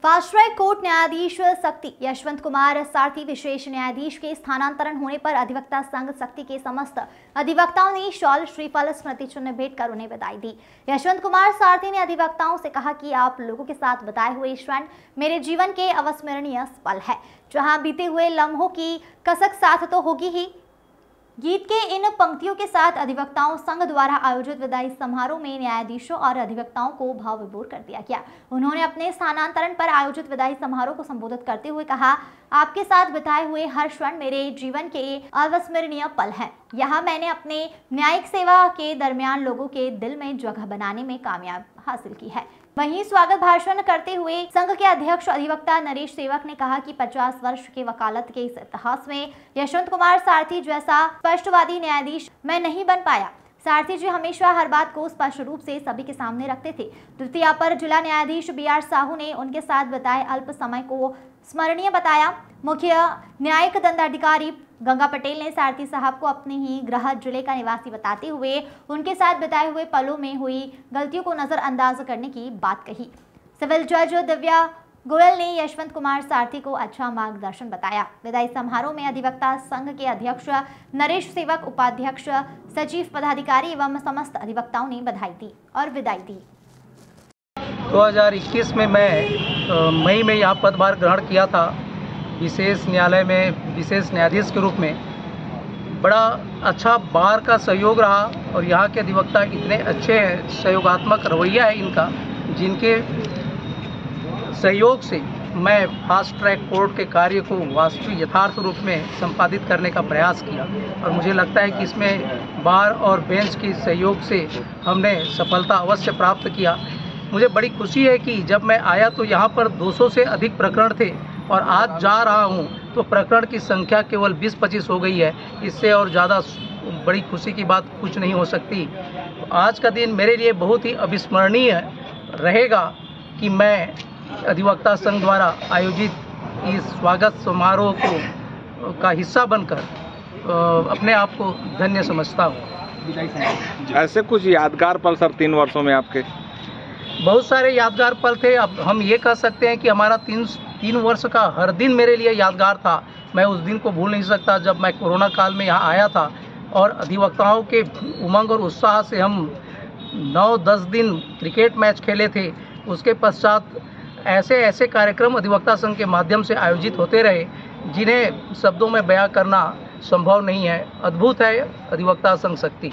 Fast track court न्यायाधीश शक्ति यशवंत कुमार सारथी विशेष न्यायाधीश के स्थानांतरण होने पर अधिवक्ता संघ शक्ति के समस्त अधिवक्ताओं ने शॉल श्रीफल स्मृति चिन्ह भेंट कर उन्हें बधाई दी। यशवंत कुमार सारथी ने अधिवक्ताओं से कहा कि आप लोगों के साथ बिताए हुए क्षण मेरे जीवन के अविस्मरणीय पल है, जहां बीते हुए लम्हों की कसक साथ तो होगी ही। गीत के इन पंक्तियों के साथ अधिवक्ताओं संघ द्वारा आयोजित विदाई समारोह में न्यायाधीशों और अधिवक्ताओं को भाव विभोर कर दिया गया। उन्होंने अपने स्थानांतरण पर आयोजित विदाई समारोह को संबोधित करते हुए कहा, आपके साथ बिताए हुए हर क्षण मेरे जीवन के अविस्मरणीय पल हैं। यहाँ मैंने अपने न्यायिक सेवा के दरमियान लोगों के दिल में जगह बनाने में कामयाब हासिल की है। वहीं स्वागत भाषण करते हुए संघ के अध्यक्ष अधिवक्ता नरेश सेवक ने कहा कि 50 वर्ष के वकालत के इस इतिहास में यशवंत कुमार सारथी जैसा स्पष्टवादी न्यायाधीश मैं नहीं बन पाया। सारथी जी हमेशा हर बात को स्पष्ट रूप से सभी के सामने रखते थे। द्वितीय अपर जिला न्यायाधीश BR साहू ने उनके साथ बिताए अल्प समय को स्मरणीय बताया। मुख्य न्यायिक दंडाधिकारी गंगा पटेल ने सारथी साहब को अपने ही गृह जिले का निवासी बताते हुए उनके साथ बिताए हुए पलों में हुई गलतियों को नजरअंदाज करने की बात कही। सिविल जज दिव्या गोयल ने यशवंत कुमार सारथी को अच्छा मार्गदर्शन बताया। विदाई समारोह में अधिवक्ता संघ के अध्यक्ष नरेश सेवक, उपाध्यक्ष, सचिव, पदाधिकारी एवं समस्त अधिवक्ताओं ने बधाई दी और विदाई दी। 2021 में मैं मई में यहाँ पदभार ग्रहण किया था विशेष न्यायालय में विशेष न्यायाधीश के रूप में। बड़ा अच्छा बार का सहयोग रहा और यहाँ के अधिवक्ता इतने अच्छे हैं, सहयोगात्मक रवैया है इनका, जिनके सहयोग से मैं फास्ट ट्रैक कोर्ट के कार्य को वास्तविक यथार्थ रूप में संपादित करने का प्रयास किया और मुझे लगता है कि इसमें बार और बेंच के सहयोग से हमने सफलता अवश्य प्राप्त किया। मुझे बड़ी खुशी है कि जब मैं आया तो यहाँ पर 200 से अधिक प्रकरण थे और आज जा रहा हूँ तो प्रकरण की संख्या केवल 20-25 हो गई है। इससे और ज़्यादा बड़ी खुशी की बात कुछ नहीं हो सकती। आज का दिन मेरे लिए बहुत ही अविस्मरणीय रहेगा कि मैं अधिवक्ता संघ द्वारा आयोजित इस स्वागत समारोह का हिस्सा बनकर अपने आप को धन्य समझता हूँ। ऐसे कुछ यादगार पल सर 3 वर्षों में आपके? बहुत सारे यादगार पल थे। अब हम ये कह सकते हैं कि हमारा 3 वर्ष का हर दिन मेरे लिए यादगार था। मैं उस दिन को भूल नहीं सकता जब मैं कोरोना काल में यहाँ आया था और अधिवक्ताओं के उमंग और उत्साह से हम 9-10 दिन क्रिकेट मैच खेले थे। उसके पश्चात ऐसे कार्यक्रम अधिवक्ता संघ के माध्यम से आयोजित होते रहे जिन्हें शब्दों में बयां करना संभव नहीं है। अद्भुत है अधिवक्ता संघ शक्ति।